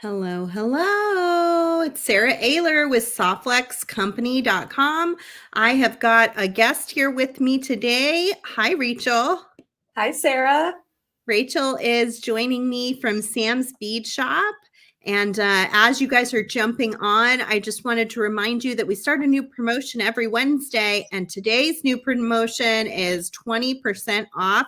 Hello, hello. It's Sarah Ayler with softflexcompany.com. I have got a guest here with me today. Hi, Rachel. Hi, Sarah. Rachel is joining me from Sam's Bead Shop. And as you guys are jumping on, I just wanted to remind you that we start a new promotion every Wednesday. And today's new promotion is 20% off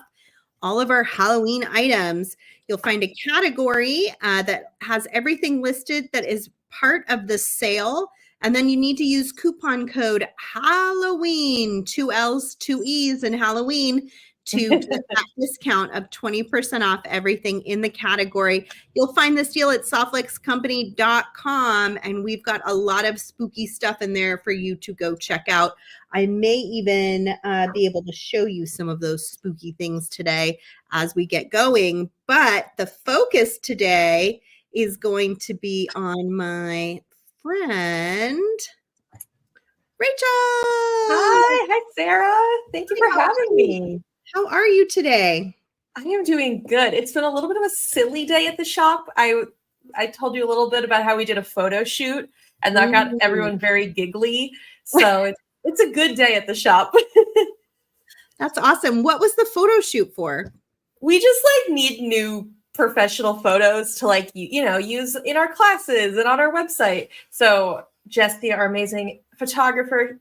all of our Halloween items. You'll find a category that has everything listed that is part of the sale. And then you need to use coupon code Halloween, 2 L's, 2 E's, and Halloween to get that discount of 20% off everything in the category. You'll find this deal at softflexcompany.com, and we've got a lot of spooky stuff in there for you to go check out. I may even be able to show you some of those spooky things today as we get going. But the focus today is going to be on my friend, Rachel. Hi, Sarah. Thank you for having me. How are you today? I am doing good. It's been a little bit of a silly day at the shop. I told you a little bit about how we did a photo shoot, and that got everyone very giggly. So it's a good day at the shop. That's awesome. What was the photo shoot for? We just need new professional photos to use in our classes and on our website. So Jesse, our amazing photographer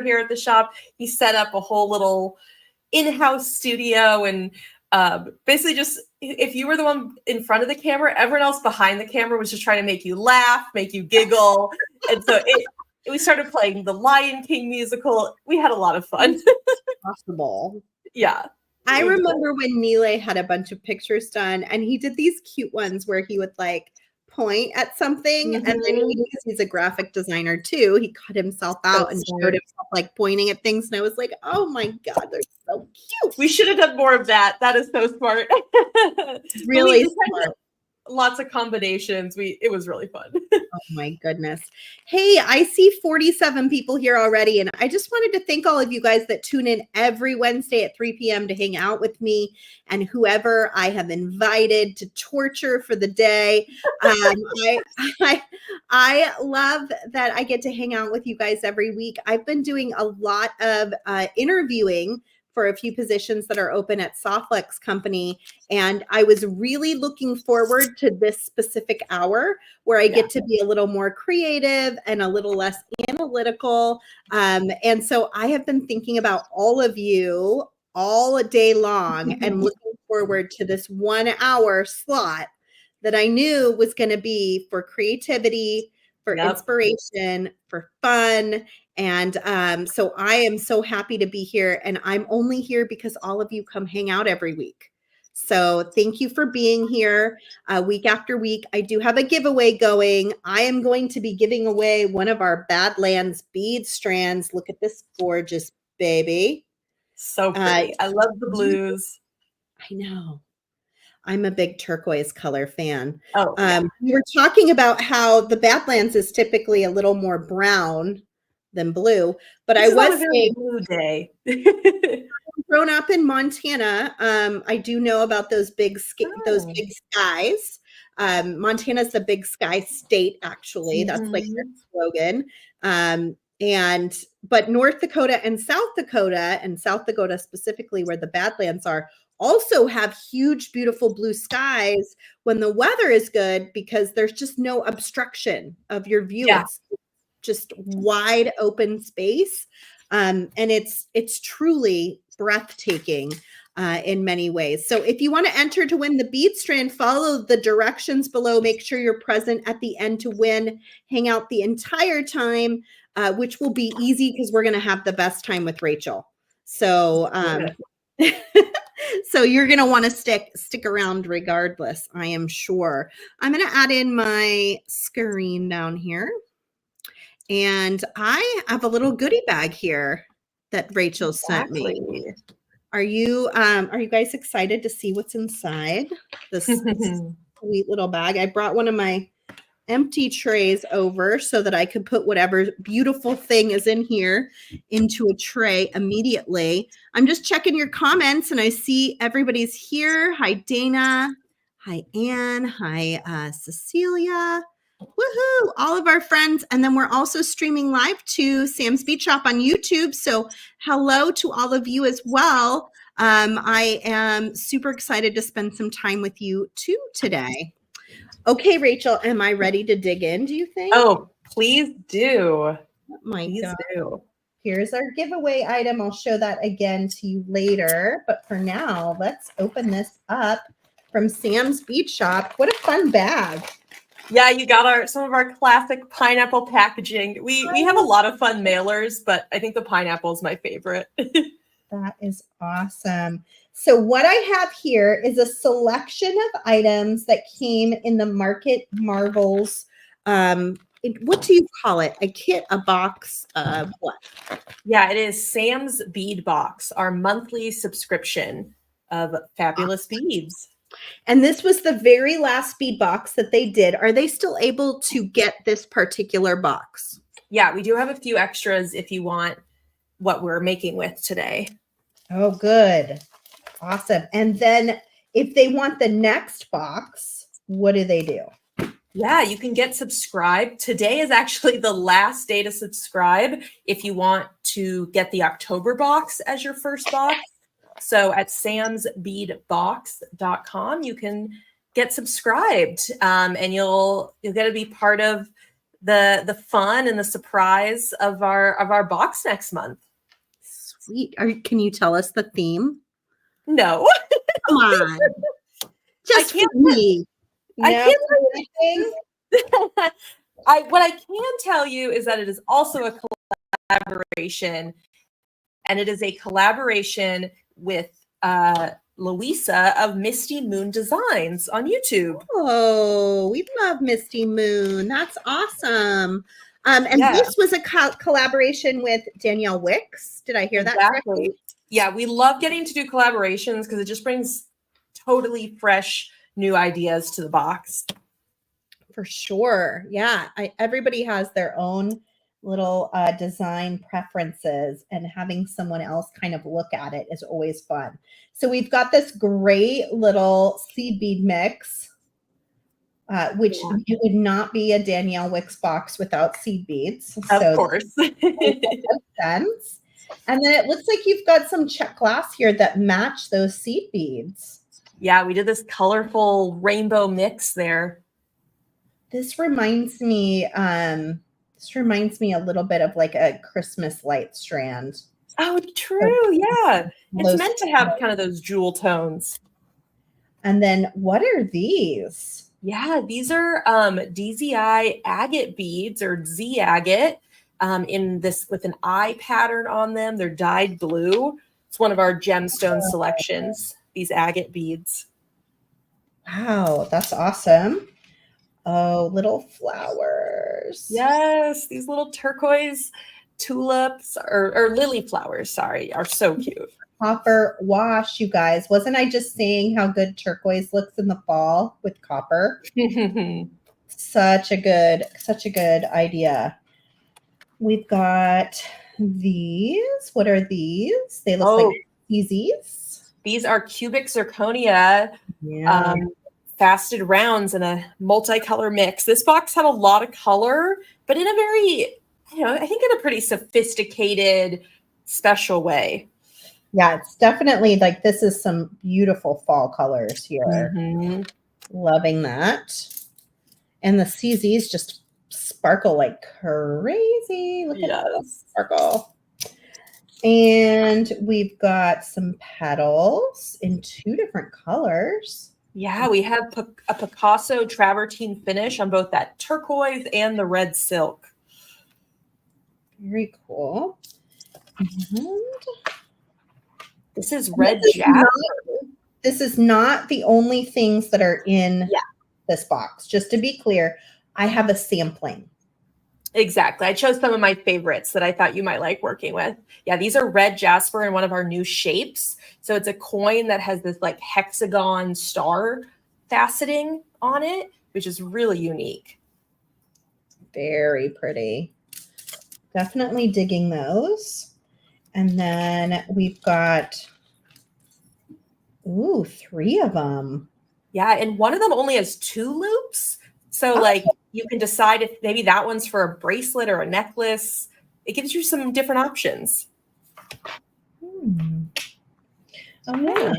here at the shop, he set up a whole little in-house studio, and basically just if you were the one in front of the camera, everyone else behind the camera was just trying to make you laugh, make you giggle. And so we started playing the Lion King musical. We had a lot of fun. Possible. Yeah. I remember when Nile had a bunch of pictures done, and he did these cute ones where he would point at something, and then because he's a graphic designer too, he cut himself out and showed himself pointing at things, and I was like, oh my god, they're so cute. We should have done more of that. That is so smart. Really smart. Lots of combinations. It was really fun. Oh my goodness. Hey, I see 47 people here already, and I just wanted to thank all of you guys that tune in every Wednesday at 3 p.m. to hang out with me and whoever I have invited to torture for the day. I love that I get to hang out with you guys every week. I've been doing a lot of interviewing for a few positions that are open at Softflex Company. And I was really looking forward to this specific hour where I get to be a little more creative and a little less analytical. And so I have been thinking about all of you all day long and looking forward to this 1 hour slot that I knew was going to be for creativity, for inspiration, for fun. And so I am so happy to be here, and I'm only here because all of you come hang out every week. So thank you for being here week after week. I do have a giveaway going. I am going to be giving away one of our Badlands bead strands. Look at this gorgeous baby. So pretty. I love the blues. I know. I'm a big turquoise color fan. Oh, we were talking about how the Badlands is typically a little more brown than blue, but I was saying blue day. Grown up in Montana. I do know about those big skies. Montana's the big sky state, actually. That's their slogan. But North Dakota and South Dakota specifically, where the Badlands are, also have huge, beautiful blue skies when the weather is good, because there's just no obstruction of your view. Yeah. It's just wide open space. And it's truly breathtaking in many ways. So if you want to enter to win the bead strand, follow the directions below. Make sure you're present at the end to win. Hang out the entire time, which will be easy because we're going to have the best time with Rachel. So, so you're going to want to stick around regardless, I am sure. I'm going to add in my screen down here. And I have a little goodie bag here that Rachel sent me. Are you guys excited to see what's inside this sweet little bag? I brought one of my empty trays over so that I could put whatever beautiful thing is in here into a tray immediately. I'm just checking your comments and I see everybody's here. Hi, Dana. Hi, Anne. Hi, Cecilia. Woohoo! All of our friends. And then we're also streaming live to Sam's Bead Shop on YouTube. So hello to all of you as well. I am super excited to spend some time with you too today. Okay, Rachel, am I ready to dig in, do you think? Oh, please do. Oh my Please God. do. Here's our giveaway item. I'll show that again to you later. But for now, let's open this up from Sam's Bead Shop. What a fun bag. Yeah, you got some of our classic pineapple packaging. We have a lot of fun mailers, but I think the pineapple is my favorite. That is awesome. So what I have here is a selection of items that came in the Market Marvels. What do you call it? A kit, a box, what? Yeah, it is Sam's Bead Box, our monthly subscription of fabulous beads. And this was the very last bead box that they did. Are they still able to get this particular box? Yeah, we do have a few extras if you want what we're making with today. Oh, good. Awesome. And then if they want the next box, what do they do? Yeah, you can get subscribed. Today is actually the last day to subscribe if you want to get the October box as your first box. So at samsbeadbox.com, you can get subscribed, and you'll get to be part of the fun and the surprise of our box next month. Sweet. Can you tell us the theme? No. Come on. Just for me. I can't tell you anything. What I can tell you is that it is also a collaboration, and it is a collaboration with Louisa of Misty Moon Designs on YouTube. Oh, we love Misty Moon. That's awesome. And this was a collaboration with Danielle Wickes. Did I hear that correctly? Yeah, we love getting to do collaborations because it just brings totally fresh new ideas to the box. For sure. Yeah. Everybody has their own little design preferences, and having someone else kind of look at it is always fun. So we've got this great little seed bead mix, which it would not be a Danielle Wickes box without seed beads. Of course. Sense. And then it looks like you've got some Czech glass here that match those seed beads. Yeah, we did this colorful rainbow mix there. This reminds me a little bit of like a Christmas light strand. Oh, true. Yeah. It's meant to have kind of those jewel tones. And then what are these? Yeah, these are DZI agate beads, or Z agate, in this with an eye pattern on them. They're dyed blue. It's one of our gemstone selections, these agate beads. Wow, that's awesome. Oh, little flowers. Yes, these little turquoise tulips or lily flowers, sorry, are so cute. Copper wash, you guys. Wasn't I just saying how good turquoise looks in the fall with copper? Such a good idea. We've got these. What are these? They look like easies. These are cubic zirconia. Yeah. Fasted rounds in a multicolor mix. This box had a lot of color, but in a very, I think in a pretty sophisticated, special way. Yeah, it's definitely like, this is some beautiful fall colors here. Mm-hmm. Loving that. And the CZs just sparkle like crazy. Look at that sparkle. And we've got some petals in 2 different colors. Yeah, we have a Picasso travertine finish on both that turquoise and the red silk. Very cool. And this is red jasper. This is not the only things that are in this box. Just to be clear, I have a sampling. Exactly. I chose some of my favorites that I thought you might like working with. Yeah, these are red jasper in one of our new shapes. So it's a coin that has this like hexagon star faceting on it, which is really unique. Very pretty. Definitely digging those. And then we've got, 3 of them. Yeah, and one of them only has 2 loops. So like you can decide if maybe that one's for a bracelet or a necklace. It gives you some different options. Oh yeah.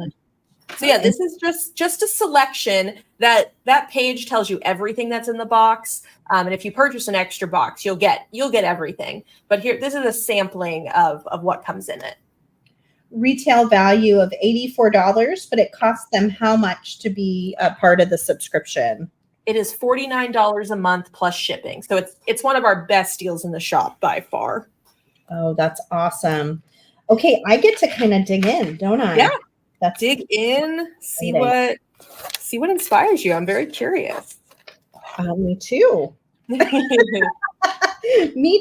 So yeah, this is just a selection. That page tells you everything that's in the box. And if you purchase an extra box, you'll get everything. But here, this is a sampling of what comes in it. Retail value of $84, but it costs them how much to be a part of the subscription? It is $49 a month plus shipping. So it's one of our best deals in the shop by far. Oh, that's awesome. Okay, I get to kind of dig in, don't I? Yeah. Dig in, see what inspires you. I'm very curious. Me too. Me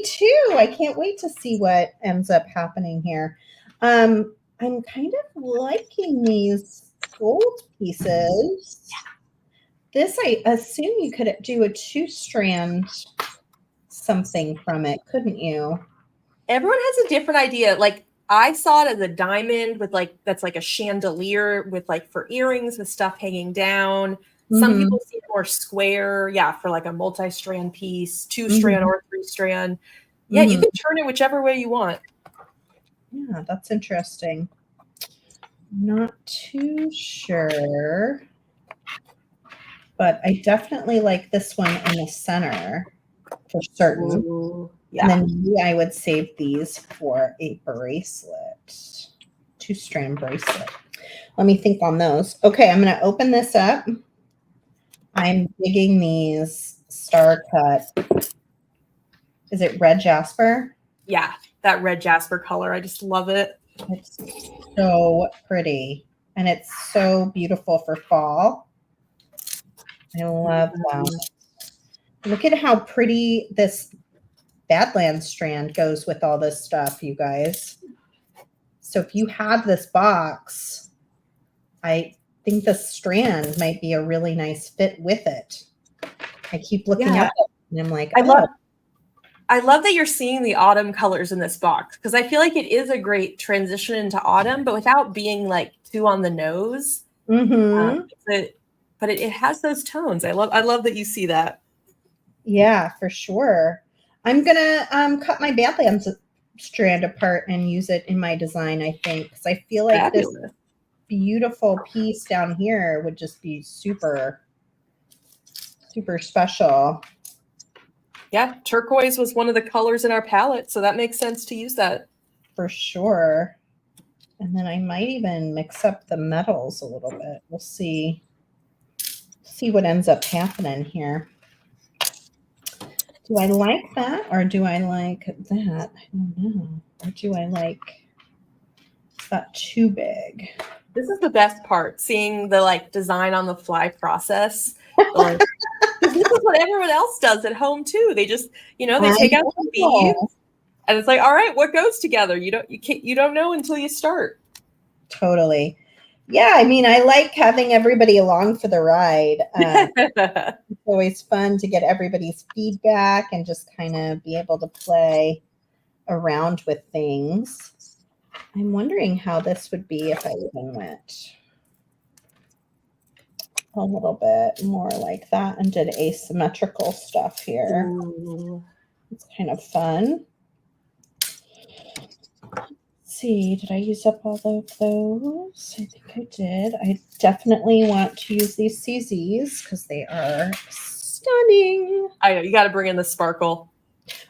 too. I can't wait to see what ends up happening here. I'm kind of liking these gold pieces. This, I assume you could do a 2-strand something from it, couldn't you? Everyone has a different idea. Like I saw it as a diamond with that's like a chandelier with like for earrings with stuff hanging down. Some people see it more square, for like a multi-strand piece, 2-strand or 3-strand. Yeah, you can turn it whichever way you want. Yeah, that's interesting. Not too sure, but I definitely like this one in the center for certain. Ooh, yeah. And then maybe I would save these for a bracelet, 2-strand bracelet. Let me think on those. Okay, I'm going to open this up. I'm digging these star cut. Is it red jasper? Yeah, that red jasper color. I just love it. It's so pretty. And it's so beautiful for fall. I love that. Look at how pretty this Badlands strand goes with all this stuff, you guys. So if you have this box, I think the strand might be a really nice fit with it. I keep looking up and I'm like, I love that you're seeing the autumn colors in this box because I feel like it is a great transition into autumn, but without being like too on the nose. But it has those tones. I love that you see that. Yeah, for sure. I'm gonna cut my Badlands strand apart and use it in my design, I think, because I feel like this beautiful piece down here would just be super, super special. Yeah, turquoise was one of the colors in our palette, so that makes sense to use that. For sure. And then I might even mix up the metals a little bit. We'll see what ends up happening here. Do I like that or do I like that? I don't know. Or do I like that too big? This is the best part, seeing the like design on the fly process. Like, this is what everyone else does at home too. They just, they take out some beads and it's like, all right, what goes together? You don't know until you start. Totally. Yeah, I mean, I like having everybody along for the ride. It's always fun to get everybody's feedback and just kind of be able to play around with things. I'm wondering how this would be if I even went a little bit more like that and did asymmetrical stuff here. Ooh. It's kind of fun. See, did I use up all of those? I think I did. I definitely want to use these CZs because they are stunning. I know, you got to bring in the sparkle.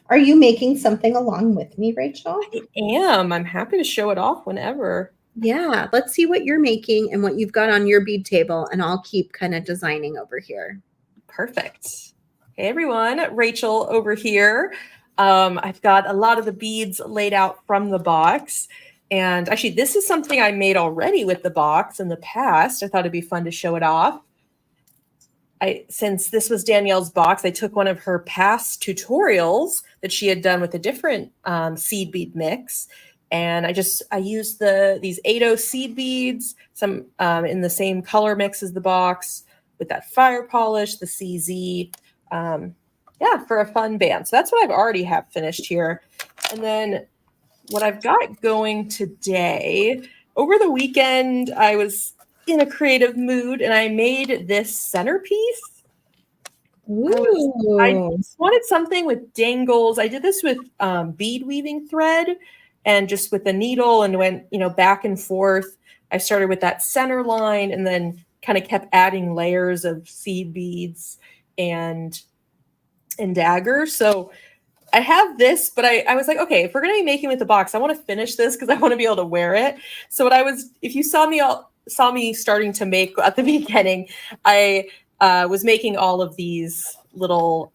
Are you making something along with me, Rachel? I am. I'm happy to show it off whenever. Yeah, let's see what you're making and what you've got on your bead table, and I'll keep kind of designing over here. Perfect. Hey, everyone. Rachel over here. I've got a lot of the beads laid out from the box. And actually, this is something I made already with the box in the past. I thought it'd be fun to show it off. Since this was Danielle's box, I took one of her past tutorials that she had done with a different seed bead mix. And I used these 8/0 seed beads, some in the same color mix as the box with that fire polish, the CZ. For a fun band. So that's what I've already have finished here. And then what I've got going today, over the weekend, I was in a creative mood and I made this centerpiece. Ooh. I wanted something with dangles. I did this with bead weaving thread and just with a needle and went, you know, back and forth. I started with that center line and then kind of kept adding layers of seed beads and daggers. So I have this, but I was like, okay, if we're going to be making with the box, I want to finish this because I want to be able to wear it. So what I was, if you saw me starting to make at the beginning, I was making all of these little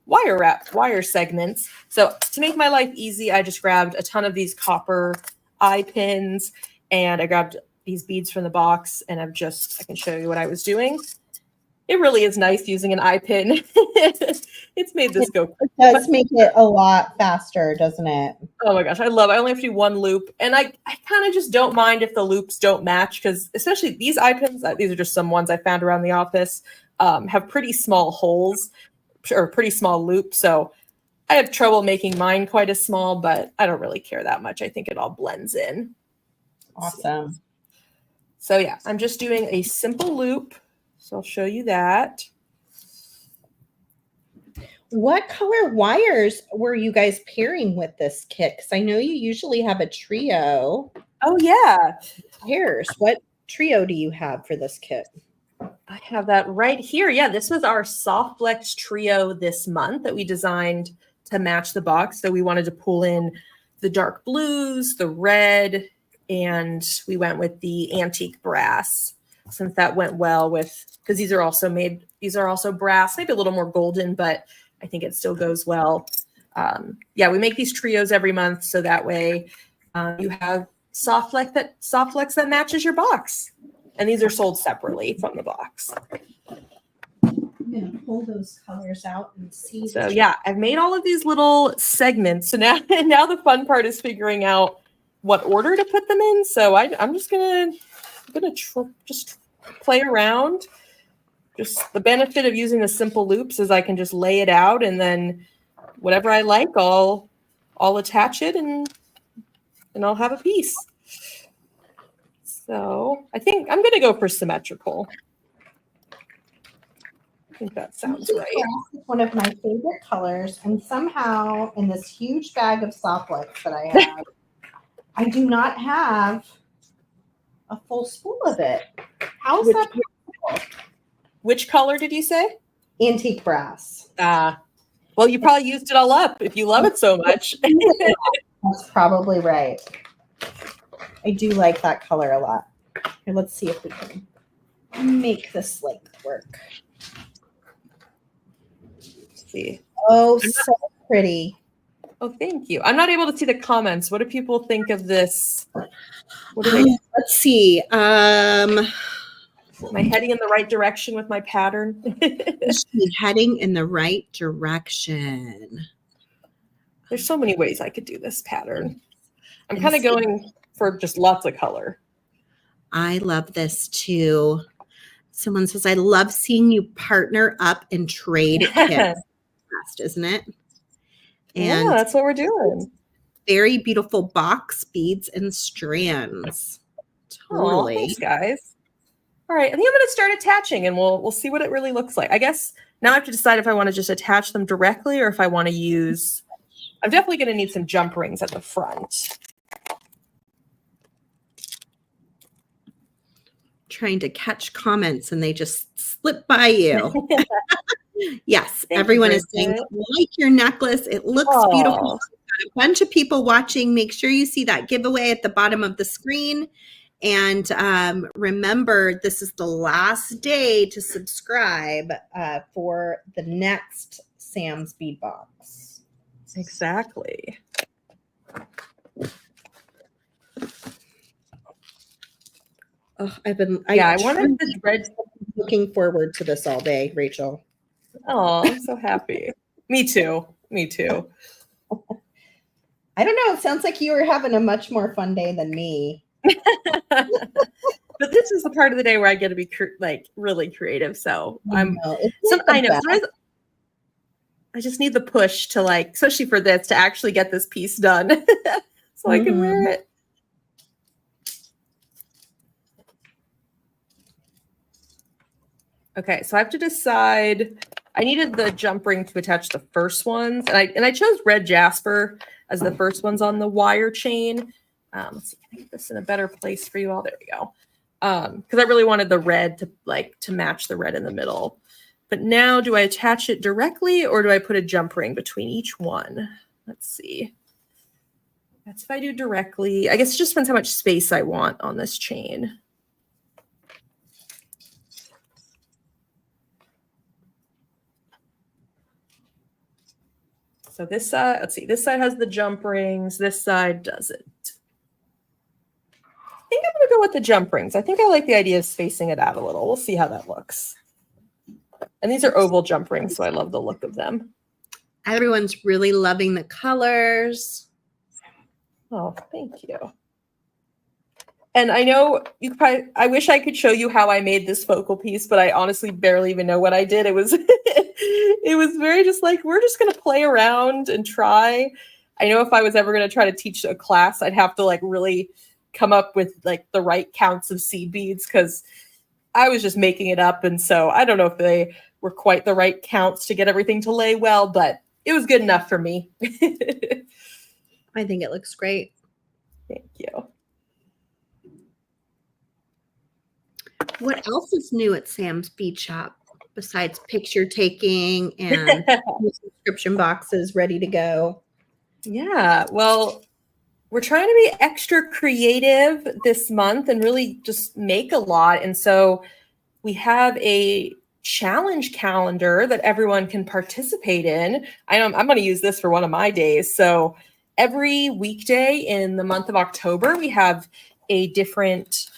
wire segments. So to make my life easy, I just grabbed a ton of these copper eye pins and I grabbed these beads from the box and I can show you what I was doing. It really is nice using an eye pin. It's made this go. It does make it a lot faster, doesn't it? Oh my gosh, I only have to do one loop. And I kind of just don't mind if the loops don't match because especially these eye pins, these are just some ones I found around the office, have pretty small holes or pretty small loops. So I have trouble making mine quite as small, but I don't really care that much. I think it all blends in. Awesome. So yeah, I'm just doing a simple loop. So I'll show you that. What color wires were you guys pairing with this kit? Because I know you usually have a trio. Oh yeah. Pairs. What trio do you have for this kit? I have that right here. Yeah, this was our Soft Flex trio this month that we designed to match the box. So we wanted to pull in the dark blues, the red, and we went with the antique brass since that went well with, because these are also brass, maybe a little more golden, but I think it still goes well. Yeah, we make these trios every month. So that way you have soft flex that matches your box. And these are sold separately from the box. I'm going to pull those colors out and see. So yeah, I've made all of these little segments. So now the fun part is figuring out what order to put them in. So I'm just gonna just play around. Just the benefit of using the simple loops is I can just lay it out and then whatever I like, I'll attach it and I'll have a piece. So I think I'm going to go for symmetrical. I think that sounds right. It's one of my favorite colors. And somehow in this huge bag of soft flex that I have, I do not have a full spool of it. How is that possible? Which color did you say? Antique brass. Well, you probably used it all up if you love it so much. That's probably right. I do like that color a lot. Here, let's see if we can make this length work. Let's see. Oh, so pretty. Oh, thank you. I'm not able to see the comments. What do people think of this? What do they? Let's see. Am I heading in the right direction with my pattern? Heading in the right direction. There's so many ways I could do this pattern. I'm kind of going for just lots of color. I love this too. Someone says, I love seeing you partner up and trade kits. Isn't it? And yeah, that's what we're doing. Very beautiful box beads and strands. Totally. Oh, thanks, guys. All right, I think I'm going to start attaching and we'll see what it really looks like. I guess now I have to decide if I want to just attach them directly or if I want to use, I'm definitely going to need some jump rings at the front. Trying to catch comments and they just slip by you. Yes, Thank everyone you, is saying, like your necklace. It looks beautiful. Got a bunch of people watching. Make sure you see that giveaway at the bottom of the screen. And remember, this is the last day to subscribe for the next Sam's Bead Box. Exactly. Oh, I wanted the red. Looking forward to this all day, Rachel. Oh, I'm so happy. Me too. Me too. I don't know. It sounds like you were having a much more fun day than me. But this is the part of the day where I get to be really creative. So I just need the push to especially for this, to actually get this piece done so I can wear it. Okay, so I have to decide. I needed the jump ring to attach the first ones, and I chose red jasper as the first ones on the wire chain. Let's see, can I get this in a better place for you all? There we go. Because I really wanted the red to match the red in the middle. But now, do I attach it directly or do I put a jump ring between each one? Let's see. That's if I do directly. I guess it just depends how much space I want on this chain. So this side, let's see, this side has the jump rings. This side doesn't. I think I'm going to go with the jump rings. I think I like the idea of spacing it out a little. We'll see how that looks. And these are oval jump rings, so I love the look of them. Everyone's really loving the colors. Oh, thank you. And I know you probably, I wish I could show you how I made this focal piece, but I honestly barely even know what I did. It was it was very just like, we're just going to play around and try. I know if I was ever going to try to teach a class, I'd have to like really come up with like the right counts of seed beads because I was just making it up. And so I don't know if they were quite the right counts to get everything to lay well, but it was good enough for me. I think it looks great. Thank you. What else is new at Sam's Bead Shop besides picture taking and subscription boxes ready to go? Yeah, well, we're trying to be extra creative this month and really just make a lot. And so we have a challenge calendar that everyone can participate in. I'm going to use this for one of my days. So every weekday in the month of October, we have a different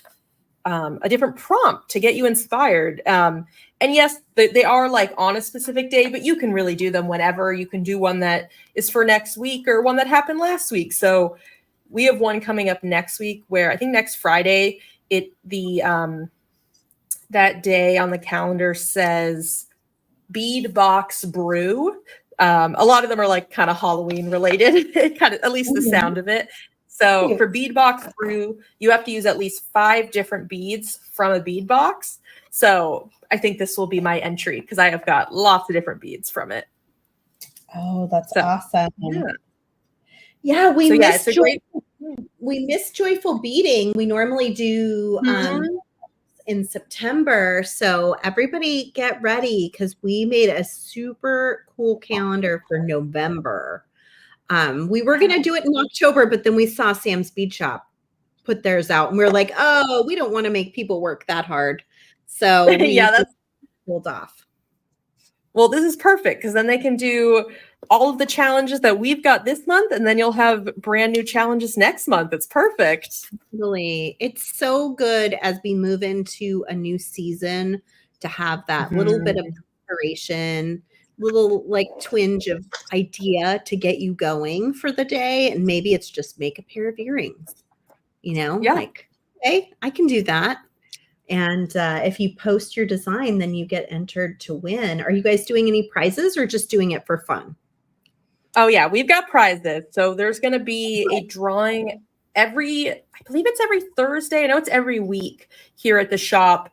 prompt to get you inspired. And yes, they are like on a specific day, but you can really do them whenever. You can do one that is for next week or one that happened last week. So we have one coming up next week where I think next Friday, that day on the calendar says Bead Box Brew. A lot of them are like kind of Halloween related, kind of at least the sound of it. So for Bead Box Brew, you have to use at least 5 different beads from a bead box. So I think this will be my entry because I have got lots of different beads from it. Oh, that's awesome. Yeah, we miss Joyful Beading. We normally do in September. So everybody get ready because we made a super cool calendar for November. We were going to do it in October, but then we saw Sam's Bead Shop put theirs out and we are like, oh, we don't want to make people work that hard. So we that's pulled off. Well, this is perfect because then they can do all of the challenges that we've got this month, and then you'll have brand new challenges next month. It's perfect. Really. It's so good as we move into a new season to have that little bit of inspiration, little like twinge of idea to get you going for the day. And maybe it's just make a pair of earrings, like, hey, I can do that. And if you post your design, then you get entered to win. Are you guys doing any prizes or just doing it for fun? Oh, yeah, we've got prizes. So there's going to be a drawing I believe it's every Thursday. I know it's every week here at the shop.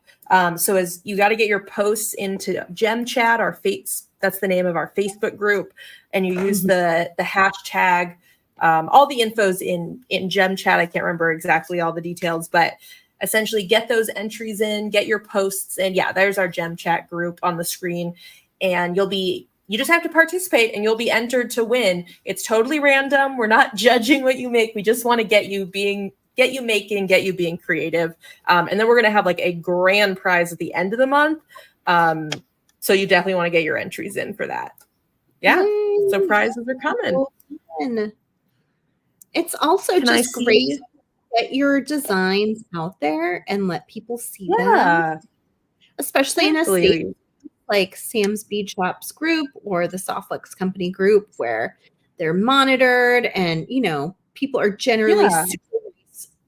So as you got to get your posts into Gem Chat, that's the name of our Facebook group. And you use the hashtag, all the info's in Gem Chat. I can't remember exactly all the details, but essentially get those entries in, get your posts. And yeah, there's our Gem Chat group on the screen. And you just have to participate and you'll be entered to win. It's totally random. We're not judging what you make. We just want to get you being creative. And then we're going to have like a grand prize at the end of the month. So you definitely want to get your entries in for that. Yeah. So prizes are coming. It's also just great to get your designs out there and let people see them. Especially in a state like Sam's Bead Shop's group or the Softflex Company group where they're monitored and, people are generally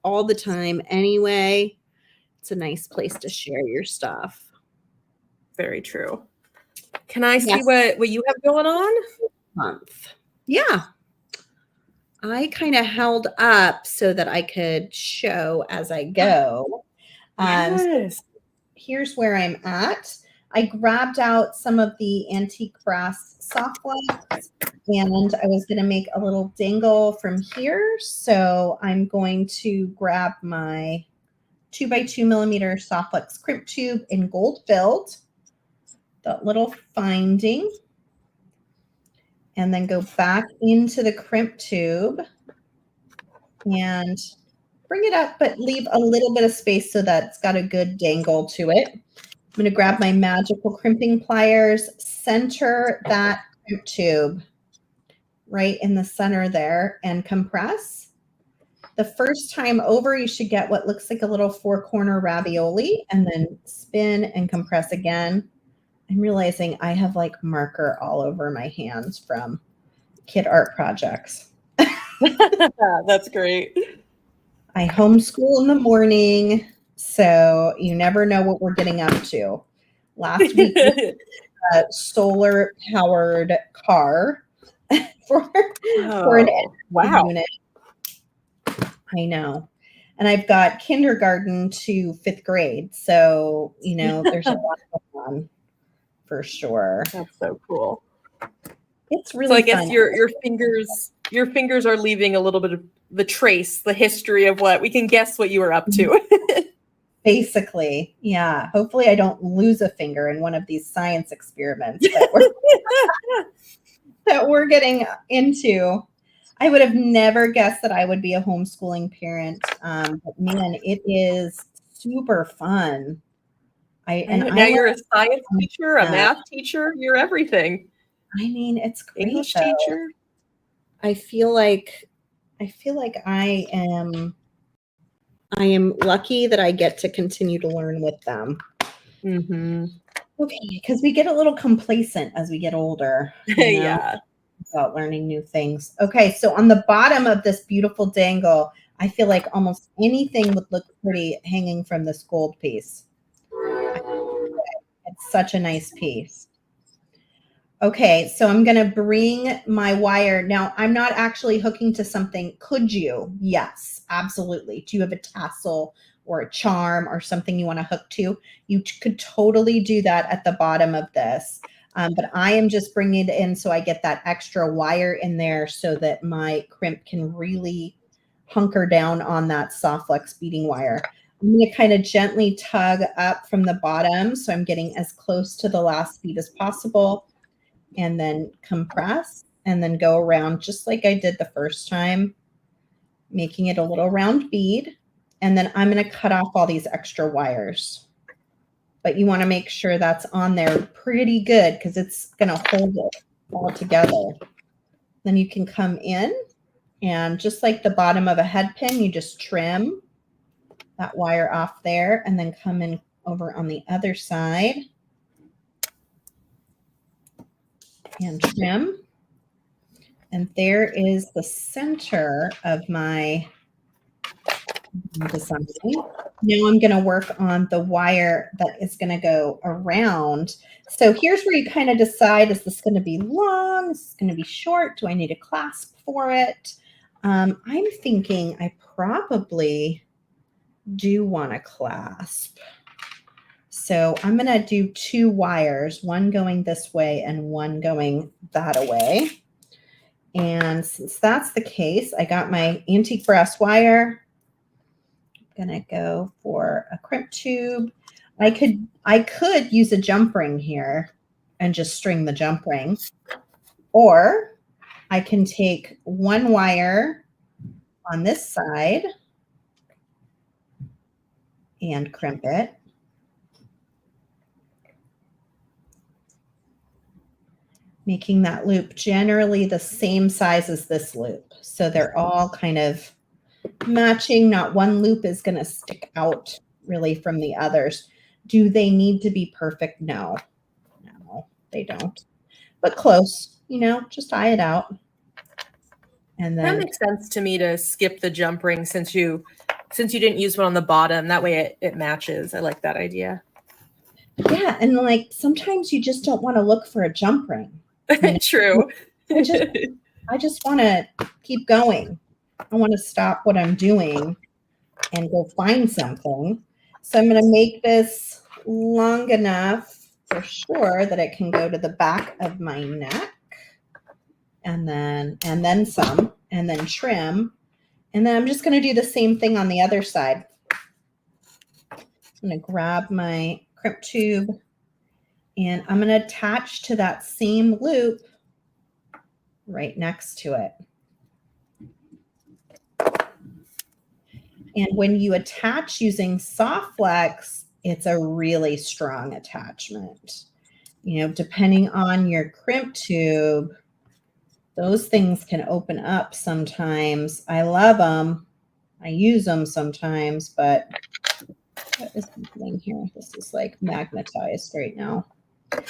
all the time anyway. It's a nice place to share your stuff. Very true. Can I see what you have going on? Month. Yeah. I kind of held up so that I could show as I go. So here's where I'm at. I grabbed out some of the antique brass soft flex, and I was going to make a little dangle from here. So I'm going to grab my 2x2 millimeter soft flex crimp tube in gold filled, that little finding, and then go back into the crimp tube and bring it up, but leave a little bit of space so that it's got a good dangle to it. I'm going to grab my magical crimping pliers, center that crimp tube right in the center there, and compress. The first time over, you should get what looks like a little 4-corner ravioli, and then spin and compress again. I'm realizing I have like marker all over my hands from kid art projects. That's great. I homeschool in the morning, so you never know what we're getting up to. Last week, a solar-powered car for an wow unit. I know. And I've got kindergarten to 5th grade, so there's a lot going on for sure. That's so cool. It's really so I guess fun. your fingers are leaving a little bit of the trace, the history of what we can guess what you were up to. Basically, yeah. Hopefully I don't lose a finger in one of these science experiments that we're getting into. I would have never guessed that I would be a homeschooling parent. But man, it is super fun. Now you're a science teacher, a math teacher, you're everything. I mean, it's great. English teacher. I feel like I am lucky that I get to continue to learn with them. Mm-hmm. Okay, because we get a little complacent as we get older. Yeah. About learning new things. Okay, so on the bottom of this beautiful dangle, I feel like almost anything would look pretty hanging from this gold piece. It's such a nice piece. Okay, so I'm going to bring my wire. Now, I'm not actually hooking to something. Could you? Yes, absolutely. Do you have a tassel or a charm or something you want to hook to? You could totally do that at the bottom of this. But I am just bringing it in so I get that extra wire in there so that my crimp can really hunker down on that soft flex beading wire. I'm going to kind of gently tug up from the bottom so I'm getting as close to the last bead as possible, and then compress and then go around just like I did the first time, making it a little round bead. And then I'm going to cut off all these extra wires. But you want to make sure that's on there pretty good because it's going to hold it all together. Then you can come in and just like the bottom of a head pin, you just trim that wire off there and then come in over on the other side and trim. And there is the center of my design. Now I'm going to work on the wire that is going to go around. So here's where you kind of decide, is this going to be long? Is this going to be short? Do I need a clasp for it? I'm thinking I probably do want a clasp. So I'm going to do 2 wires, one going this way and one going that way. And since that's the case, I got my antique brass wire. I'm going to go for a crimp tube. I could use a jump ring here and just string the jump ring. Or I can take 1 wire on this side and crimp it. Making that loop generally the same size as this loop. So they're all kind of matching. Not one loop is going to stick out really from the others. Do they need to be perfect? No, they don't. But close, just eye it out. And then that makes sense to me to skip the jump ring since you didn't use one on the bottom. That way it matches. I like that idea. Yeah, and like sometimes you just don't want to look for a jump ring. True. I just want to keep going. I want to stop what I'm doing and go find something. So I'm going to make this long enough for sure that it can go to the back of my neck, and then some, and then trim. And then I'm just going to do the same thing on the other side. I'm going to grab my crimp tube and I'm going to attach to that same loop right next to it. And when you attach using soft flex, it's a really strong attachment. You know, depending on your crimp tube, those things can open up sometimes. I love them. I use them sometimes, but what is happening here? This is like magnetized right now.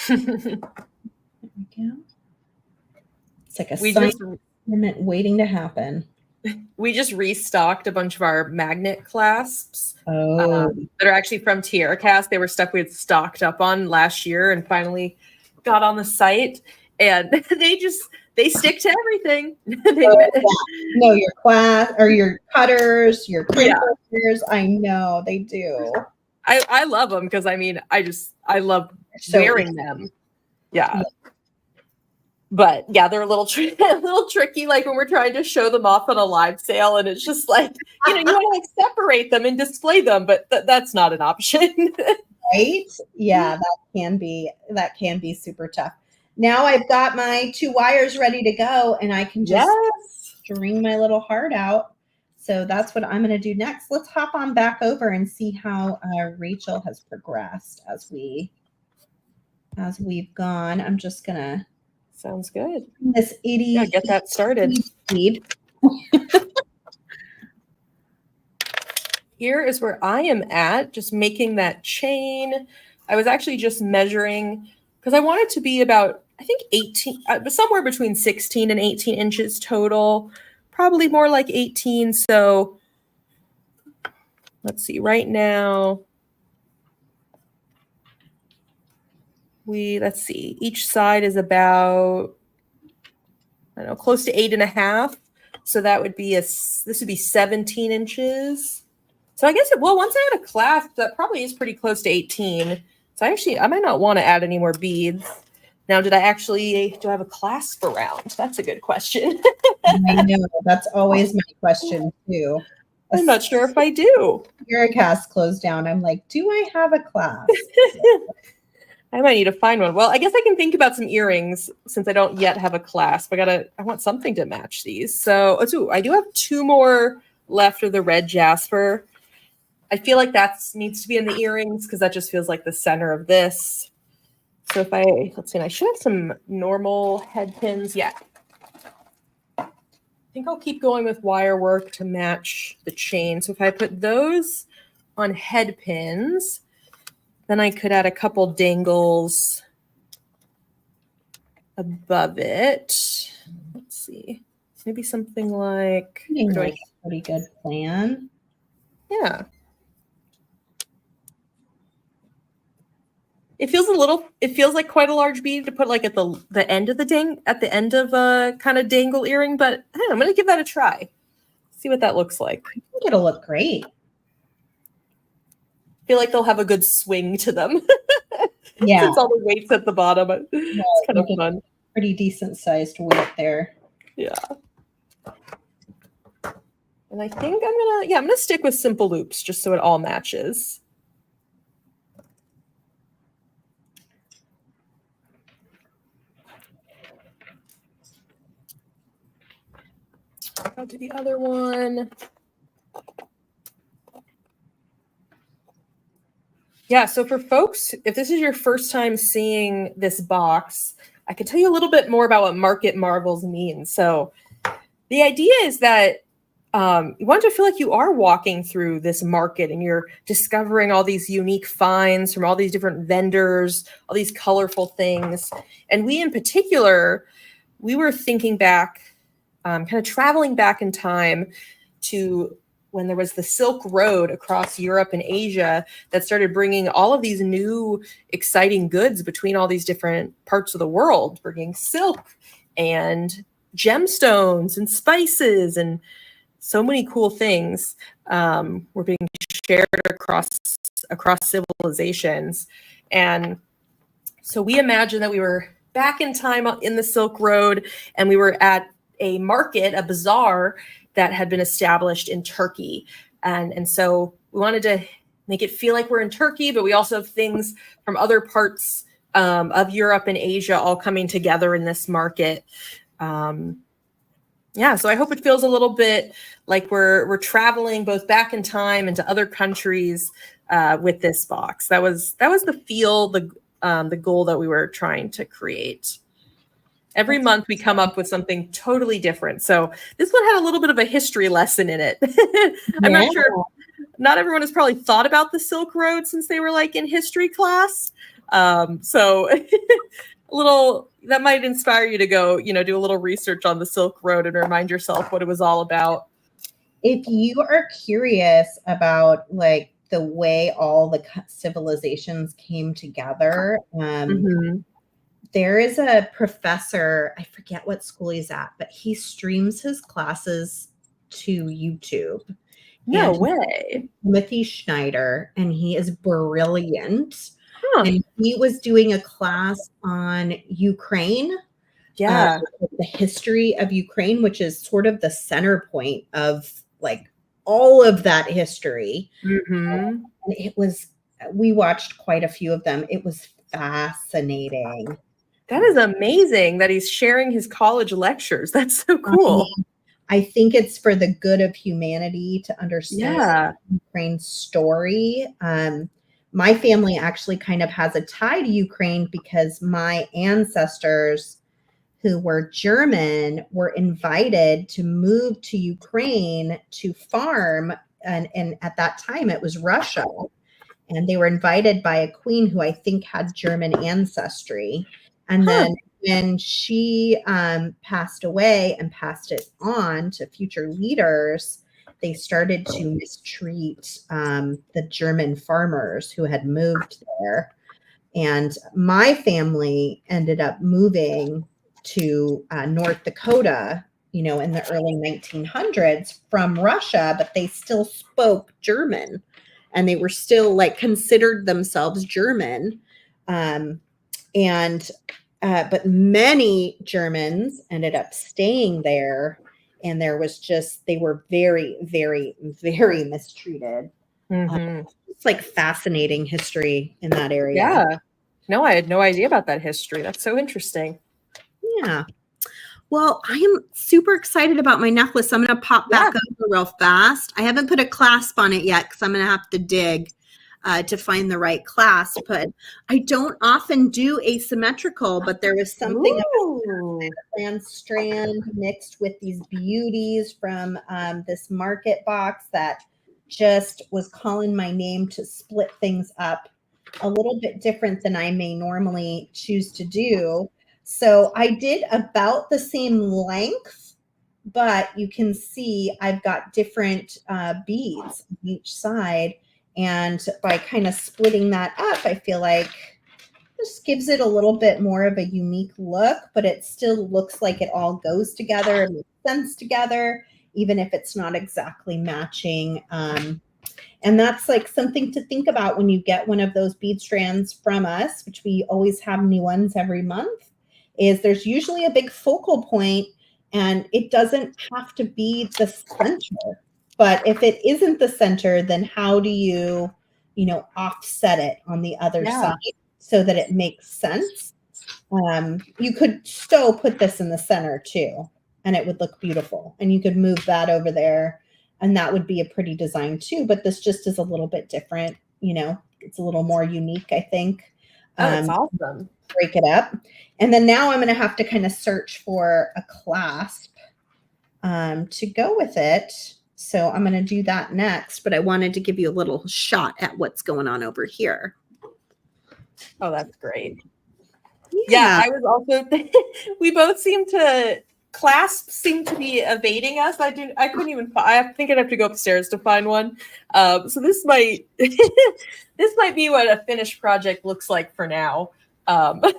There we go. It's like a experiment waiting to happen. We just restocked a bunch of our magnet clasps that are actually from Tierra Cast. They were stuff we had stocked up on last year and finally got on the site. And they stick to everything. No, your class or your cutters, your crimpers. I know they do. I love them because I love wearing them. Yeah. But yeah, they're a little tricky. Like when we're trying to show them off on a live sale, and it's just like, you want to like separate them and display them, but that's not an option. Right? Yeah, that can be super tough. Now I've got my 2 wires ready to go, and I can just string my little heart out. So that's what I'm going to do next. Let's hop on back over and see how Rachel has progressed as we've gone. I'm just going to. Sounds good. This idiot. Get that started. Here is where I am at, just making that chain. I was actually just measuring because I want it to be about, I think 18, somewhere between 16 and 18 inches total, probably more like 18. So let's see, right now, let's see, each side is about, I don't know, close to 8.5. So that would be this would be 17 inches. So I guess, once I add a clasp, that probably is pretty close to 18. So I might not want to add any more beads. Now, do I have a clasp around? That's a good question. I know, that's always my question too. I'm not sure if I do. Your cast closed down. I'm like, do I have a clasp? I might need to find one. Well, I guess I can think about some earrings since I don't yet have a clasp. I want something to match these. So I do have 2 more left of the red jasper. I feel like that needs to be in the earrings because that just feels like the center of this. So let's see, I should have some normal head pins. Yeah. I think I'll keep going with wire work to match the chain. So if I put those on head pins, then I could add a couple dangles above it. Let's see. Maybe something like a pretty good plan. Yeah. It feels like quite a large bead to put like at the end of a kind of dangle earring, but I don't know, I'm going to give that a try. See what that looks like. I think it'll look great. I feel like they'll have a good swing to them. Yeah. Since all the weight's at the bottom. It's kind of fun. Pretty decent sized weight there. Yeah. And I think I'm gonna stick with simple loops just so it all matches. I'll do the other one. Yeah, so for folks, if this is your first time seeing this box, I can tell you a little bit more about what Market Marvels means. So the idea is that you want to feel like you are walking through this market and you're discovering all these unique finds from all these different vendors, all these colorful things. And we in particular, we were thinking back, kind of traveling back in time to when there was the Silk Road across Europe and Asia that started bringing all of these new exciting goods between all these different parts of the world, bringing silk and gemstones and spices and so many cool things were being shared across civilizations. And So we imagined that we were back in time in the Silk Road, and we were at a market, a bazaar that had been established in Turkey. And so we wanted to make it feel like we're in Turkey, but we also have things from other parts of Europe and Asia all coming together in this market. Yeah, so I hope it feels a little bit like we're traveling both back in time into other countries with this box. That was the feel, the goal that we were trying to create. Every month we come up with something totally different. So this one had a little bit of a history lesson in it. I'm not sure. Not everyone has probably thought about the Silk Road since they were like in history class. So a little that might inspire you to go, do a little research on the Silk Road and remind yourself what it was all about. If you are curious about like the way all the civilizations came together, there is a professor, I forget what school he's at, but he streams his classes to YouTube. No way. Timothy Schneider, and he is brilliant. And he was doing a class on Ukraine. Yeah. The history of Ukraine, which is sort of the center point of like all of that history. And we watched quite a few of them. It was fascinating. That is amazing that he's sharing his college lectures. That's so cool. I think it's for the good of humanity to understand Ukraine's story. My family actually kind of has a tie to Ukraine because my ancestors, who were German, were invited to move to Ukraine to farm. And at that time, it was Russia. And they were invited by a queen who I think had German ancestry. And then when she passed away and passed it on to future leaders, they started to mistreat the German farmers who had moved there. And my family ended up moving to North Dakota, in the early 1900s from Russia, but they still spoke German and they were still like considered themselves German. But many Germans ended up staying there, and they were very, very, very mistreated. It's like fascinating history in that area. Yeah. No, I had no idea about that history. That's so interesting. Yeah. Well, I am super excited about my necklace. I'm going to pop back over real fast. I haven't put a clasp on it yet because I'm going to have to dig to find the right clasp. But I don't often do asymmetrical, but there was something about strand mixed with these beauties from this market box that just was calling my name to split things up a little bit different than I may normally choose to do. So I did about the same length, but you can see I've got different beads on each side. And by kind of splitting that up, I feel like this gives it a little bit more of a unique look, but it still looks like it all goes together and makes sense together, even if it's not exactly matching. And that's like something to think about when you get one of those bead strands from us, which we always have new ones every month, is there's usually a big focal point, and it doesn't have to be the center. But if it isn't the center, then how do you, offset it on the other side so that it makes sense? You could still put this in the center too, and it would look beautiful. And you could move that over there, and that would be a pretty design too. But this just is a little bit different. It's a little more unique, I think. That's awesome. Break it up. And then now I'm going to have to kind of search for a clasp to go with it. So I'm going to do that next, but I wanted to give you a little shot at what's going on over here. Oh, that's great. Yeah, I was also, we both clasps seem to be evading us. I couldn't even, I think I'd have to go upstairs to find one. So this might be what a finished project looks like for now. Let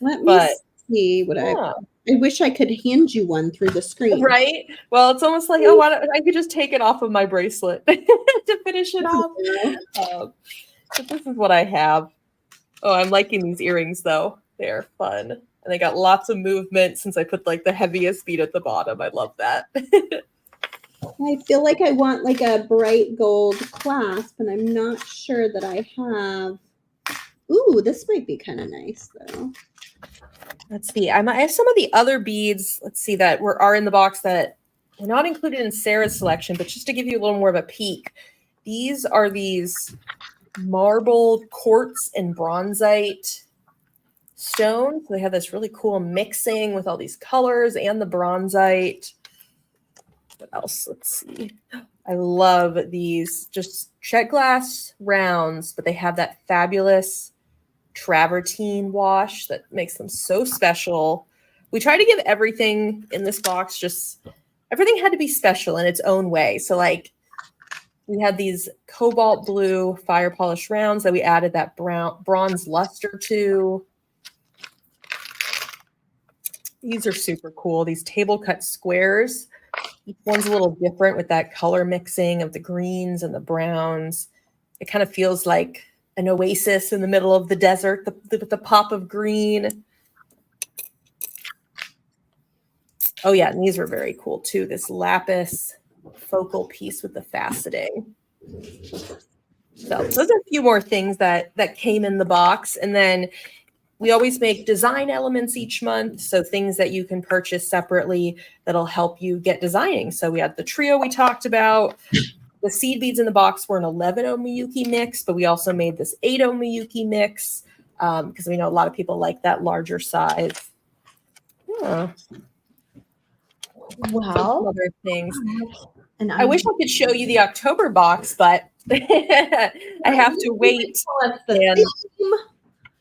me see what I wish I could hand you one through the screen. Right? Well, it's almost like, I could just take it off of my bracelet to finish it off. But this is what I have. Oh, I'm liking these earrings though. They're fun. And they got lots of movement since I put like the heaviest bead at the bottom. I love that. I feel like I want like a bright gold clasp, and I'm not sure that I have. Ooh, this might be kind of nice though. Let's see. I have some of the other beads. Let's see that are in the box that were not included in Sarah's selection, but just to give you a little more of a peek, these are these marbled quartz and bronzite stones. They have this really cool mixing with all these colors and the bronzite. What else? Let's see. I love these just Czech glass rounds, but they have that fabulous travertine wash that makes them so special. We try to give everything in this box, just everything had to be special in its own way. So like we had these cobalt blue fire polish rounds that we added that bronze luster to. These are super cool. These table cut squares. Each one's a little different with that color mixing of the greens and the browns. It kind of feels like an oasis in the middle of the desert with the pop of green. Oh yeah, and these were very cool too. This lapis focal piece with the faceting. So those are a few more things that came in the box. And then we always make design elements each month. So things that you can purchase separately that'll help you get designing. So we had the trio we talked about. The seed beads in the box were an 11 Miyuki mix, but we also made this 8 Miyuki mix because we know a lot of people like that larger size. Yeah. Wow. Other things. And I wish I could show you the October box, but I have to wait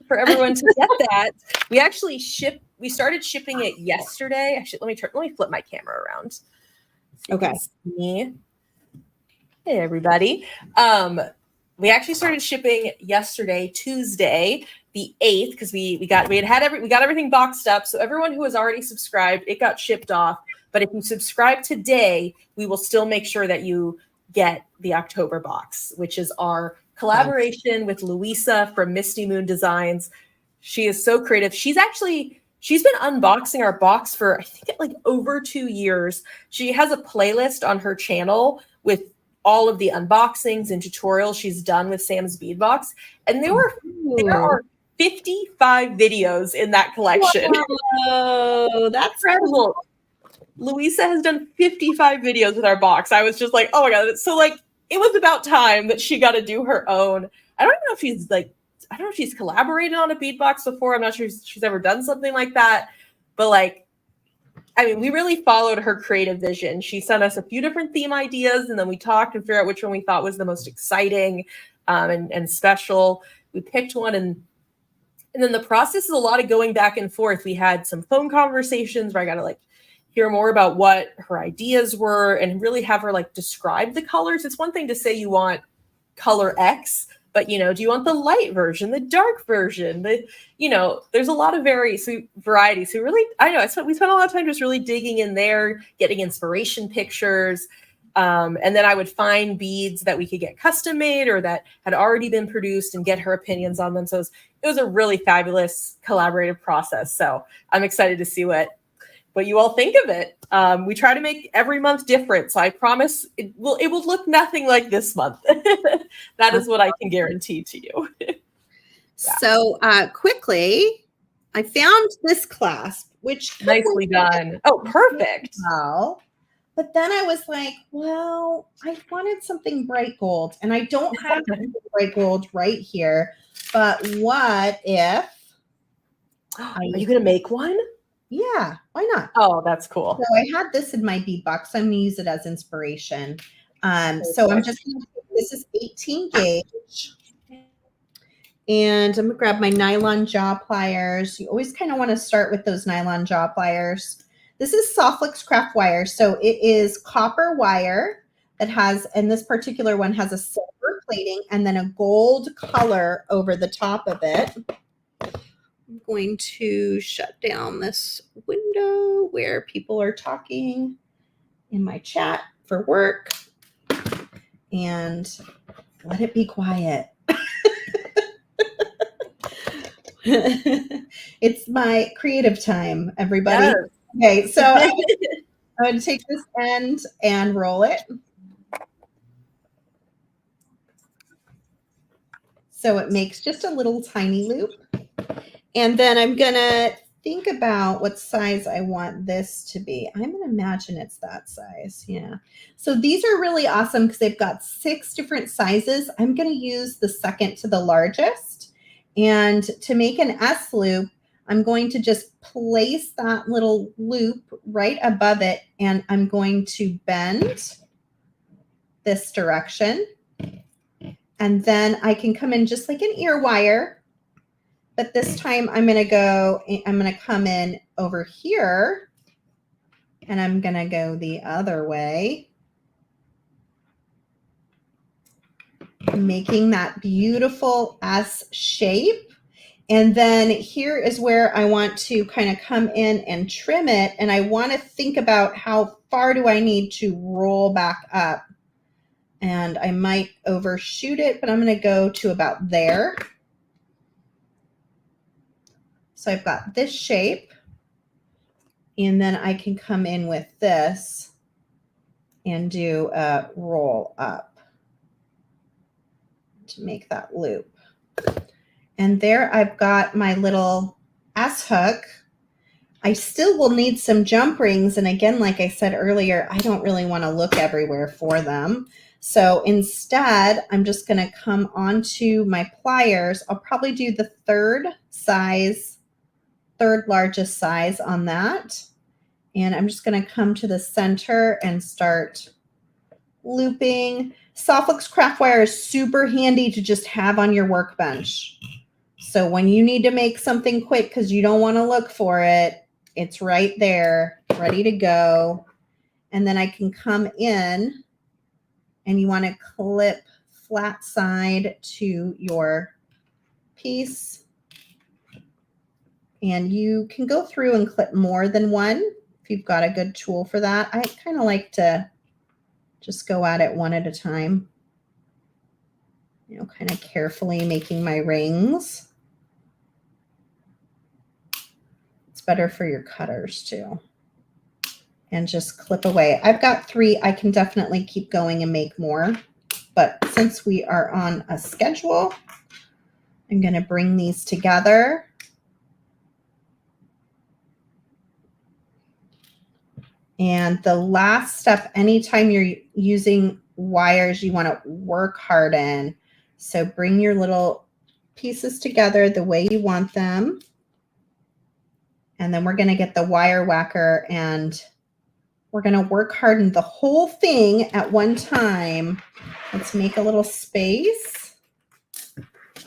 for everyone to get that. We started shipping it yesterday. Actually, let me flip my camera around. So okay. Hey everybody. We actually started shipping yesterday, Tuesday, the 8th, because we got everything boxed up. So everyone who has already subscribed, it got shipped off. But if you subscribe today, we will still make sure that you get the October box, which is our collaboration with Louisa from Misty Moon Designs. She is so creative. She's been unboxing our box for, I think, like over 2 years. She has a playlist on her channel with all of the unboxings and tutorials she's done with Sam's Bead Box. And there are 55 videos in that collection. Oh, that's incredible. Cool. Louisa has done 55 videos with our box. I was just like, oh my God. So like, it was about time that she got to do her own. I don't know if she's collaborated on a bead box before. I'm not sure if she's ever done something like that, but like, I mean, we really followed her creative vision. She sent us a few different theme ideas, and then we talked and figured out which one we thought was the most exciting and special. We picked one, and then the process is a lot of going back and forth. We had some phone conversations where I got to like hear more about what her ideas were and really have her like describe the colors. It's one thing to say you want color X, but do you want the light version, the dark version? There's a lot of variety. So really, we spent a lot of time just really digging in there, getting inspiration pictures. And then I would find beads that we could get custom made or that had already been produced and get her opinions on them. So it was a really fabulous collaborative process. So I'm excited to see what you all think of it. We try to make every month different. So I promise it will look nothing like this month. That is what I can guarantee to you. Yeah. So quickly, I found this clasp, which nicely done. Oh, perfect. Wow. But then I was like, well, I wanted something bright gold, and I don't have bright gold right here. But what if are you going to make one? Yeah, why not? Oh, that's cool. So I had this in my bead box. I'm going to use it as inspiration. So I'm just going to, this is 18 gauge. And I'm going to grab my nylon jaw pliers. You always kind of want to start with those nylon jaw pliers. This is Softflex craft wire. So it is copper wire that has, and this particular one has a silver plating and then a gold color over the top of it. I'm going to shut down this window where people are talking in my chat for work and let it be quiet. It's my creative time, everybody. Yes. Okay, so I'm going to take this end and roll it. So it makes just a little tiny loop. And then I'm going to think about what size I want this to be. I'm going to imagine it's that size. Yeah. So these are really awesome because they've got 6 different sizes. I'm going to use the second to the largest. And to make an S loop, I'm going to just place that little loop right above it. And I'm going to bend this direction. And then I can come in just like an ear wire. But this time I'm going to come in over here and I'm going to go the other way, making that beautiful S shape. And then here is where I want to kind of come in and trim it. And I want to think about how far do I need to roll back up. And I might overshoot it, but I'm going to go to about there. So I've got this shape, and then I can come in with this and do a roll up to make that loop. And there I've got my little S hook. I still will need some jump rings. And again, like I said earlier, I don't really want to look everywhere for them. So instead, I'm just going to come onto my pliers. I'll probably do the third largest size on that. And I'm just going to come to the center and start looping. Softluxe craft wire is super handy to just have on your workbench. So when you need to make something quick because you don't want to look for it, it's right there, ready to go. And then I can come in and you want to clip flat side to your piece. And you can go through and clip more than one if you've got a good tool for that. I kind of like to just go at it one at a time, you know, kind of carefully making my rings. It's better for your cutters too. And just clip away. I've got 3. I can definitely keep going and make more. But since we are on a schedule, I'm going to bring these together. And the last step, anytime you're using wires, you want to work hard in. So bring your little pieces together the way you want them. And then we're going to get the wire whacker and we're going to work harden the whole thing at one time. Let's make a little space.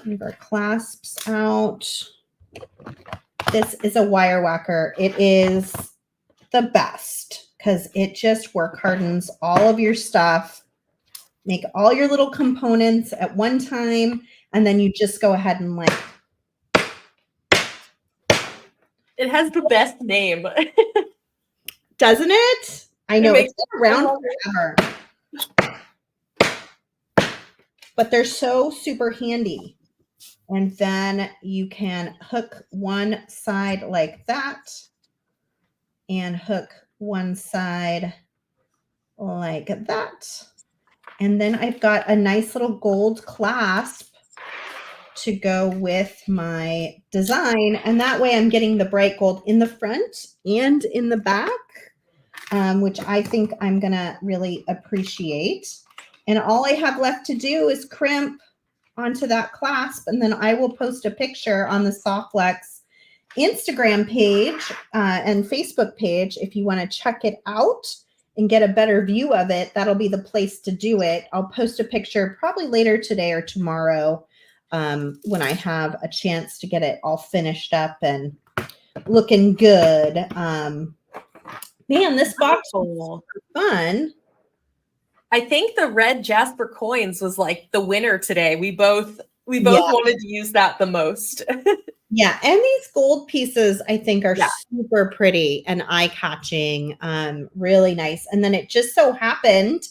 Leave our clasps out. This is a wire whacker. It is the best because it just work hardens all of your stuff. Make all your little components at one time, and then you just go ahead and like. It has the best name. Doesn't it? I know it's been around forever. But they're so super handy. And then you can hook one side like that and hook one side like that. And then I've got a nice little gold clasp to go with my design. And that way I'm getting the bright gold in the front and in the back, which I think I'm going to really appreciate. And all I have left to do is crimp onto that clasp. And then I will post a picture on the Softluxe Instagram page and Facebook page. If you want to check it out and get a better view of it, that'll be the place to do it. I'll post a picture probably later today or tomorrow when I have a chance to get it all finished up and looking good. Man, this box was fun. I think the red Jasper coins was like the winner today. We both wanted to use that the most. Yeah, and these gold pieces I think are super pretty and eye-catching, really nice. And then it just so happened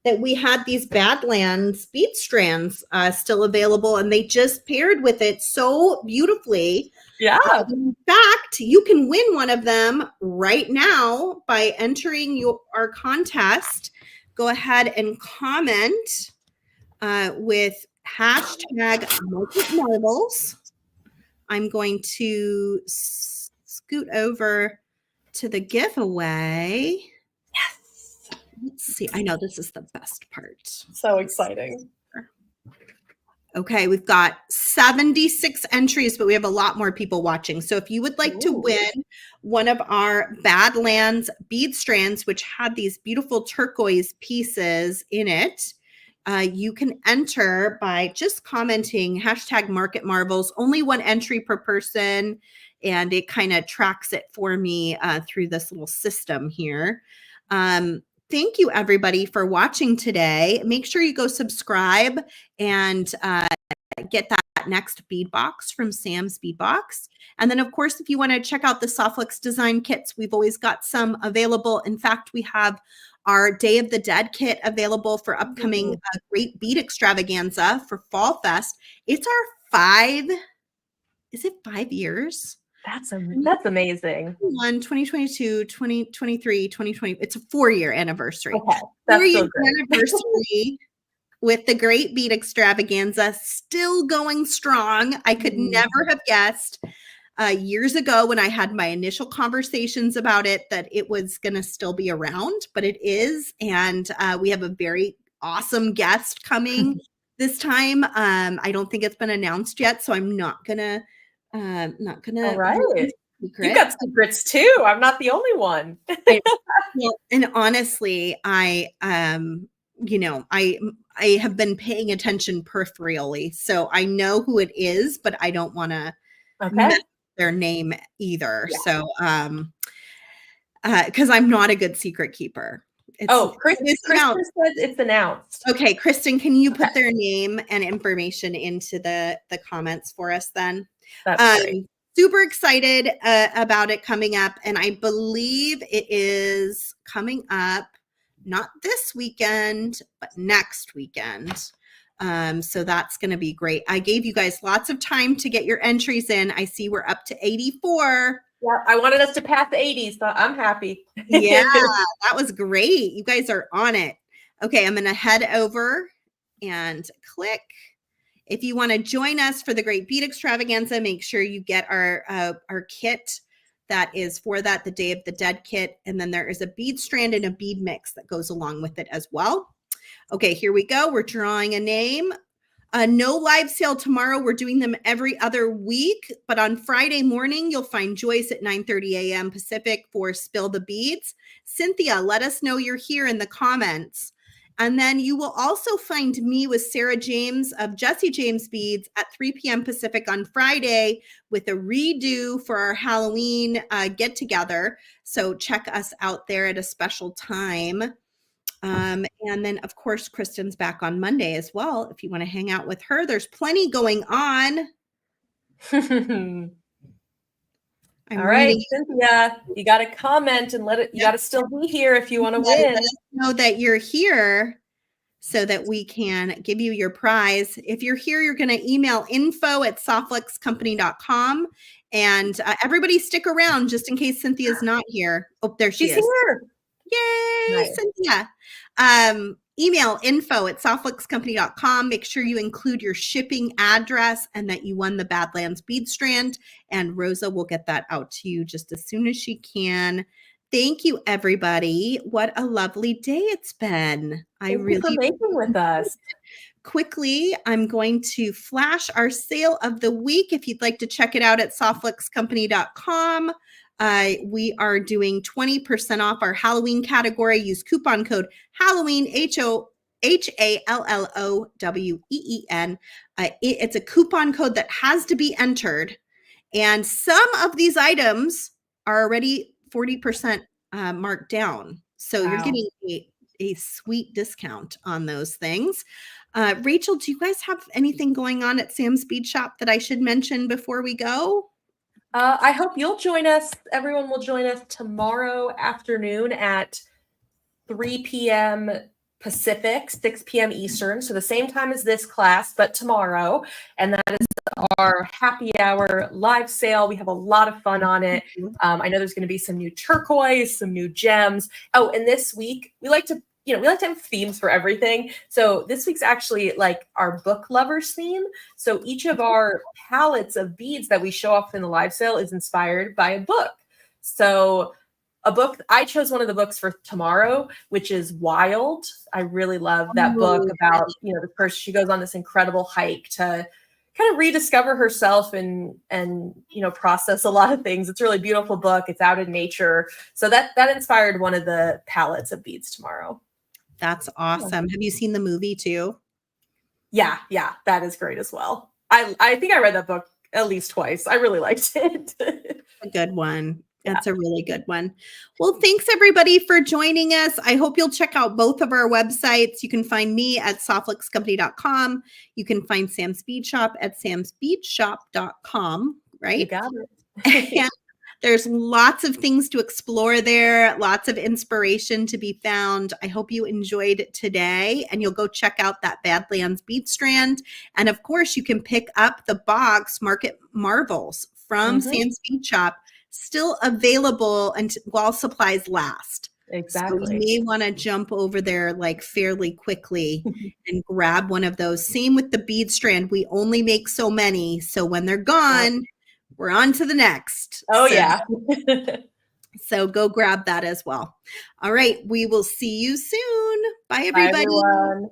that we had these Badlands bead strands still available, and they just paired with it so beautifully. Yeah. In fact, you can win one of them right now by entering our contest. Go ahead and comment with hashtag Market Marbles. I'm going to scoot over to the giveaway. Yes. Let's see. I know this is the best part. So exciting. Okay, we've got 76 entries, but we have a lot more people watching. So if you would like to win one of our Badlands bead strands, which had these beautiful turquoise pieces in it, you can enter by just commenting hashtag Market Marvels. Only one entry per person, and it kind of tracks it for me through this little system here. Thank you, everybody, for watching today. Make sure you go subscribe and get that next bead box from Sam's Bead Box. And then, of course, if you want to check out the Softflex design kits, we've always got some available. In fact, we have our Day of the Dead kit available for upcoming Great Bead Extravaganza for Fall Fest. It's our 5 years? That's amazing. 2022, 2023, 2020. It's a 4-year anniversary. Okay, that's 4-year so great. anniversary with the Great Bead Extravaganza still going strong. I could never have guessed years ago when I had my initial conversations about it that it was going to still be around, but it is. And we have a very awesome guest coming this time. I don't think it's been announced yet, so I'm not gonna. All right. You've got secrets too. I'm not the only one. Well, and honestly, I have been paying attention peripherally, so I know who it is, but I don't want to mess their name either. Yeah. So, because I'm not a good secret keeper. Kristen said it's announced. Okay, Kristen, can you put their name and information into the comments for us then? That's great. Super excited about it coming up, and I believe it is coming up not this weekend, but next weekend. So that's going to be great. I gave you guys lots of time to get your entries in. I see we're up to 84. Yeah, I wanted us to pass the 80s, so I'm happy. Yeah, that was great. You guys are on it. Okay, I'm going to head over and click. If you want to join us for the Great Bead Extravaganza, make sure you get our kit that is for that, the Day of the Dead kit. And then there is a bead strand and a bead mix that goes along with it as well. Okay, here we go. We're drawing a name. No live sale tomorrow. We're doing them every other week. But on Friday morning, you'll find Joyce at 9:30 a.m. Pacific for Spill the Beads. Cynthia, let us know you're here in the comments. And then you will also find me with Sarah James of Jesse James Beads at 3 p.m. Pacific on Friday with a redo for our Halloween get together. So check us out there at a special time. And then, of course, Kristen's back on Monday as well. If you want to hang out with her, there's plenty going on. All right, Cynthia, you got to comment and you got to still be here if you want to win. Let us know that you're here so that we can give you your prize. If you're here, you're going to email info@softflexcompany.com. And everybody stick around just in case Cynthia's not here. Oh, there she is. She's here. Yay, nice. Cynthia. Email info@softflexcompany.com. Make sure you include your shipping address and that you won the Badlands bead strand. And Rosa will get that out to you just as soon as she can. Thank you, everybody. What a lovely day it's been. Thank you for making with us. Quickly, I'm going to flash our sale of the week. If you'd like to check it out at softflexcompany.com. We are doing 20% off our Halloween category. Use coupon code Halloween, HALLOWEEN. It's a coupon code that has to be entered. And some of these items are already 40% marked down. So You're getting a sweet discount on those things. Rachel, do you guys have anything going on at Sam's Bead Shop that I should mention before we go? I hope you'll join us. Everyone will join us tomorrow afternoon at 3 p.m. Pacific, 6 p.m. Eastern. So the same time as this class, but tomorrow. And that is our happy hour live sale. We have a lot of fun on it. I know there's going to be some new turquoise, some new gems. Oh, and this week we like to have themes for everything. So this week's actually like our book lovers theme. So each of our palettes of beads that we show off in the live sale is inspired by a book. So a book, I chose one of the books for tomorrow, which is Wild. I really love that book about, the person, she goes on this incredible hike to kind of rediscover herself and process a lot of things. It's a really beautiful book. It's out in nature. So that inspired one of the palettes of beads tomorrow. That's awesome. Have you seen the movie too? Yeah, that is great as well. I think I read that book at least twice. I really liked it. A good one. That's a really good one. Well, thanks everybody for joining us. I hope you'll check out both of our websites. You can find me at softluxcompany.com. You can find Sam's Bead Shop at samsbeadshop.com, right? You got it. And there's lots of things to explore there, lots of inspiration to be found. I hope you enjoyed today, and you'll go check out that Badlands bead strand. And of course, you can pick up the box Market Marvels from Sam's Bead Shop, still available while supplies last. Exactly. So you may want to jump over there like fairly quickly and grab one of those. Same with the bead strand. We only make so many. So when they're gone, we're on to the next. Yeah. So go grab that as well. All right. We will see you soon. Bye, everybody. Bye, everyone.